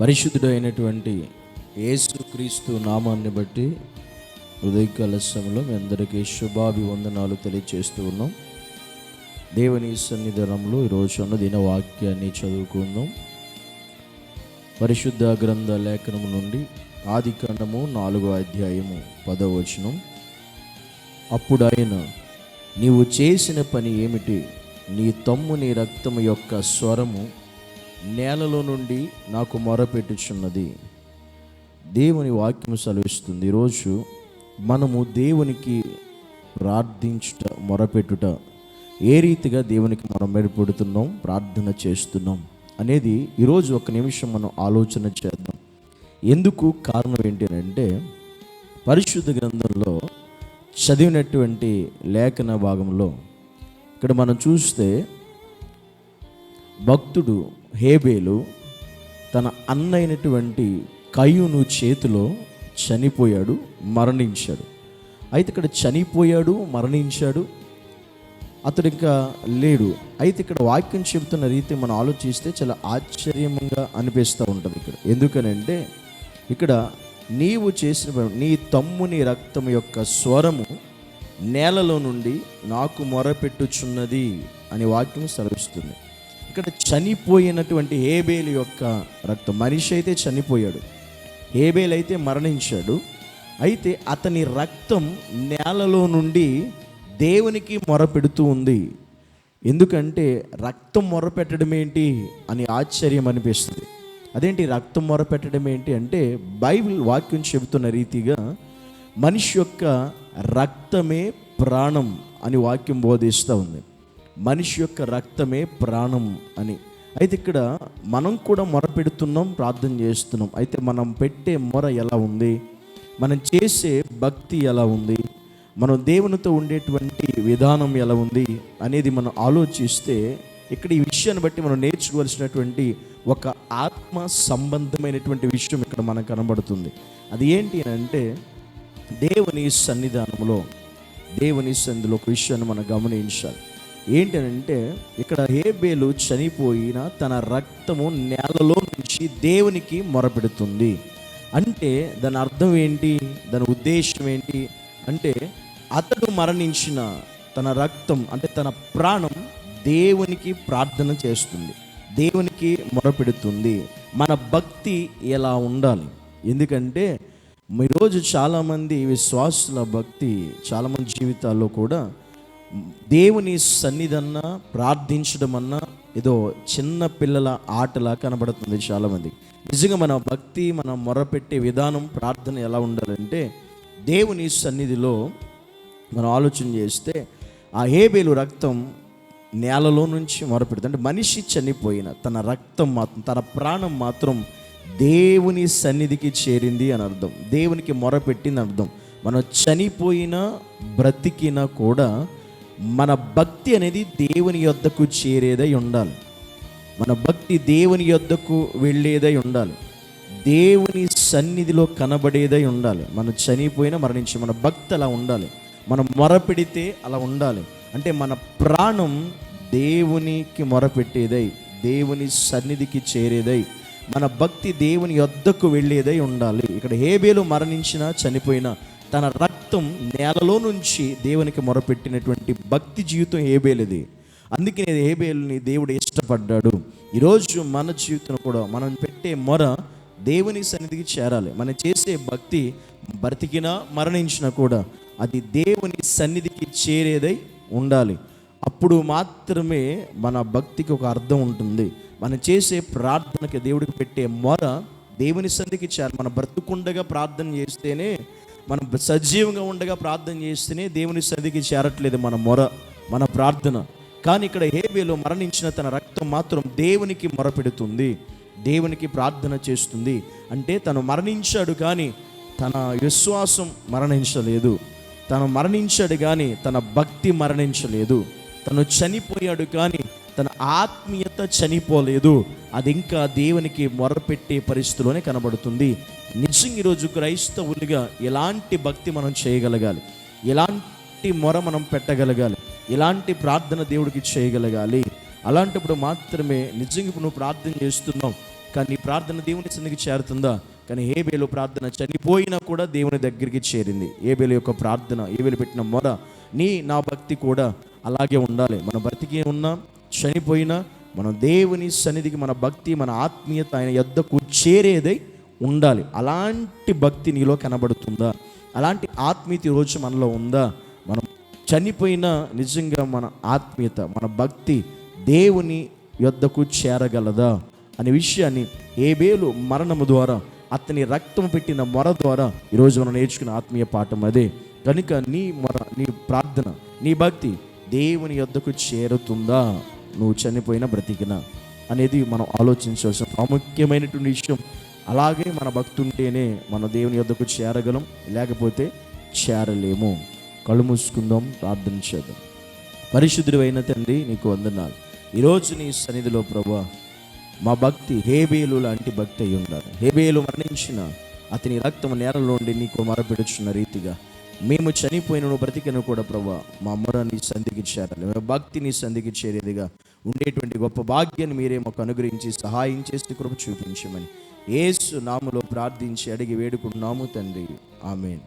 పరిశుద్ధుడైనటువంటి యేసుక్రీస్తు నామాన్ని బట్టి ఉదయకాల సమయంలో మీ అందరికీ శుభాభివందనాలు తెలియజేస్తూ ఉన్నాం. దేవుని సన్నిధానంలో ఈరోజు అన్నదిన వాక్యాన్ని చదువుకుందాం. పరిశుద్ధ గ్రంథ లేఖనము నుండి ఆదికాండము 4వ అధ్యాయము 10వ వచనం. అప్పుడు ఆయన, నీవు చేసిన పని ఏమిటి? నీ తమ్ముని రక్తము యొక్క స్వరము నేలలో నుండి నాకు మొరపెట్టుచున్నది. దేవుని వాక్యము సెలవిస్తుంది. ఈరోజు మనము దేవునికి ప్రార్థించుట, మొరపెట్టుట, ఏ రీతిగా దేవునికి మనం మొరపెడుతున్నాం, ప్రార్థన చేస్తున్నాం అనేది ఈరోజు ఒక నిమిషం మనం ఆలోచన చేద్దాం. ఎందుకు? కారణం ఏంటి అంటే, పరిశుద్ధ గ్రంథంలో చదివినటువంటి లేఖన భాగంలో ఇక్కడ మనం చూస్తే భక్తుడు హేబేలు తన అన్న అయినటువంటి కయ్యూను చేతిలో చనిపోయాడు, మరణించాడు. అయితే ఇక్కడ చనిపోయాడు, మరణించాడు, అతడు ఇంకా లేడు. అయితే ఇక్కడ వాక్యం చెబుతున్న రీతి మనం ఆలోచిస్తే చాలా ఆశ్చర్యంగా అనిపిస్తూ ఉంటుంది ఇక్కడ. ఎందుకనంటే ఇక్కడ నీవు చేసిన నీ తమ్ముని రక్తం యొక్క స్వరము నేలలో నుండి నాకు మొరపెట్టుచున్నది అని వాక్యం సెలవిస్తుంది. ఇక్కడ చనిపోయినటువంటి హేబేలు యొక్క రక్తం, మనిషి అయితే చనిపోయాడు, హేబేలు అయితే మరణించాడు. అయితే అతని రక్తం నేలలో నుండి దేవునికి మొరపెడుతూ ఉంది. ఎందుకంటే రక్తం మొరపెట్టడం ఏంటి అని ఆశ్చర్యం అనిపిస్తుంది. అదేంటి రక్తం మొరపెట్టడం ఏంటి అంటే, బైబిల్ వాక్యం చెబుతున్న రీతిగా మనిషి యొక్క రక్తమే ప్రాణం అని వాక్యం బోధిస్తూ ఉంది. మనిషి యొక్క రక్తమే ప్రాణం అని. అయితే ఇక్కడ మనం కూడా మొరపెడుతున్నాం, ప్రార్థన చేస్తున్నాం. అయితే మనం పెట్టే మొర ఎలా ఉంది, మనం చేసే భక్తి ఎలా ఉంది, మనం దేవునితో ఉండేటువంటి విధానం ఎలా ఉంది అనేది మనం ఆలోచిస్తే ఇక్కడ ఈ విషయాన్ని బట్టి మనం నేర్చుకోవాల్సినటువంటి ఒక ఆత్మ సంబంధమైనటువంటి విషయం ఇక్కడ మనకు కనబడుతుంది. అది ఏంటి అంటే, దేవుని సన్నిధానంలో, దేవుని సన్నిధిలో ఒక విషయాన్ని మనం గమనించాలి. ఏంటంటే ఇక్కడ హేబేలు చనిపోయిన తన రక్తము నేలలో నుంచి దేవునికి మొరపెడుతుంది. అంటే దాని అర్థం ఏంటి, దాని ఉద్దేశం ఏంటి అంటే, అతడు మరణించిన తన రక్తం అంటే తన ప్రాణం దేవునికి ప్రార్థన చేస్తుంది, దేవునికి మొరపెడుతుంది. మన భక్తి ఎలా ఉండాలి? ఎందుకంటే ఈరోజు చాలామంది విశ్వాసుల భక్తి, చాలామంది జీవితాల్లో కూడా దేవుని సన్నిధన్నా ప్రార్థించడం అన్నా ఏదో చిన్న పిల్లల ఆటలా కనబడుతుంది చాలామంది. నిజంగా మన భక్తి, మన మొరపెట్టే విధానం, ప్రార్థన ఎలా ఉండాలంటే, దేవుని సన్నిధిలో మనం ఆలోచన చేస్తే ఆ హేబేలు రక్తం నేలలో నుంచి మొరపెడుతుంది. అంటే మనిషి చనిపోయిన తన రక్తం మాత్రం, తన ప్రాణం మాత్రం దేవుని సన్నిధికి చేరింది అని అర్థం, దేవునికి మొరపెట్టింది అర్థం. మనం చనిపోయినా బ్రతికినా కూడా మన భక్తి అనేది దేవుని యొద్దకు చేరేదై ఉండాలి. మన భక్తి దేవుని యొద్దకు వెళ్ళేదై ఉండాలి, దేవుని సన్నిధిలో కనబడేదై ఉండాలి. మనం చనిపోయినా మరణించి మన భక్తి అలా ఉండాలి, మనం మొరపెడితే అలా ఉండాలి. అంటే మన ప్రాణం దేవునికి మొరపెట్టేదై, దేవుని సన్నిధికి చేరేదై, మన భక్తి దేవుని యొద్దకు వెళ్ళేదై ఉండాలి. ఇక్కడ హేబేలు మరణించినా చనిపోయినా తన రక్తం నేలలో నుంచి దేవునికి మొరపెట్టినటువంటి భక్తి జీవితం హేబేలుది. అందుకనే హేబేలుని దేవుడు ఇష్టపడ్డాడు. ఈరోజు మన జీవితం కూడా మనం పెట్టే మొర దేవుని సన్నిధికి చేరాలి. మనం చేసే భక్తి బ్రతికినా మరణించినా కూడా అది దేవుని సన్నిధికి చేరేదై ఉండాలి. అప్పుడు మాత్రమే మన భక్తికి ఒక అర్థం ఉంటుంది. మనం చేసే ప్రార్థనకి, దేవుడికి పెట్టే మొర దేవుని సన్నిధికి చేరాలి. మనం బ్రతుకుండగా ప్రార్థన చేస్తేనే, మనం సజీవంగా ఉండగా ప్రార్థన చేస్తేనే దేవుని సన్నిధికి చేరట్లేదు మన మొర, మన ప్రార్థన. కానీ ఇక్కడ హేబేలు మరణించిన తన రక్తం మాత్రం దేవునికి మొరపెడుతుంది, దేవునికి ప్రార్థన చేస్తుంది. అంటే తను మరణించాడు కానీ తన విశ్వాసం మరణించలేదు, తను మరణించాడు కానీ తన భక్తి మరణించలేదు, తను చనిపోయాడు కానీ తన ఆత్మీయత చనిపోలేదు. అది ఇంకా దేవునికి మొరపెట్టే పరిస్థితిలోనే కనబడుతుంది. నిజంగా ఈరోజు క్రైస్తవులుగా ఎలాంటి భక్తి మనం చేయగలగాలి, ఎలాంటి మొర మనం పెట్టగలగాలి, ఎలాంటి ప్రార్థన దేవుడికి చేయగలగాలి. అలాంటప్పుడు మాత్రమే నిజంగా ఇప్పుడు నువ్వు ప్రార్థన చేస్తున్నావు కానీ నీ ప్రార్థన దేవుని సన్నిధికి చేరుతుందా? కానీ హేబేలు ప్రార్థన చనిపోయినా కూడా దేవుని దగ్గరికి చేరింది. హేబేలు యొక్క ప్రార్థన, హేబేలు పెట్టిన మొర, నా భక్తి కూడా అలాగే ఉండాలి. మన బ్రతికి ఉన్నా చనిపోయినా మనం దేవుని సన్నిధికి మన భక్తి, మన ఆత్మీయత ఆయన యొద్దకు చేరేదై ఉండాలి. అలాంటి భక్తి నీలో కనబడుతుందా? అలాంటి ఆత్మీయత ఈరోజు మనలో ఉందా? మనం చనిపోయినా నిజంగా మన ఆత్మీయత, మన భక్తి దేవుని యొద్దకు చేరగలదా అనే విషయాన్ని హేబేలు మరణము ద్వారా, అతని రక్తం పెట్టిన మొర ద్వారా ఈరోజు మనం నేర్చుకున్న ఆత్మీయ పాఠం అదే. కనుక నీ మొర, నీ ప్రార్థన, నీ భక్తి దేవుని యొద్దకు చేరుతుందా? నువ్వు చనిపోయినా బ్రతికినా అనేది మనం ఆలోచించవలసిన ప్రాముఖ్యమైనటువంటి విషయం. అలాగే మన భక్తి ఉంటేనే మనం దేవుని యొద్దకు చేరగలం, లేకపోతే చేరలేము. కళ్ళు మూసుకుందాం, ప్రార్థన చేద్దాం. పరిశుద్ధుడైన తండ్రి, నీకు వందనాలు. ఈరోజు నీ సన్నిధిలో ప్రభువా, మా భక్తి హేబేలు లాంటి భక్తి అయి ఉండాలి. హేబేలు మరణించిన అతని రక్తము నేలలో నుండి నీకు మొరపెడుచున్న రీతిగా మేము చనిపోయిన బ్రతికను కూడా ప్రభువా, మా మొర నీ సంధికి చేరాలి. మా భక్తి నీ సంధికి చేరేదిగా ఉండేటువంటి గొప్ప భాగ్యాన్ని మీరే మాకు అనుగ్రహించి సహాయం చేసి కృప చూపించమని యేసు నామములో ప్రార్థించి అడిగి వేడుకుంటున్నాము తండ్రి. ఆమేన్.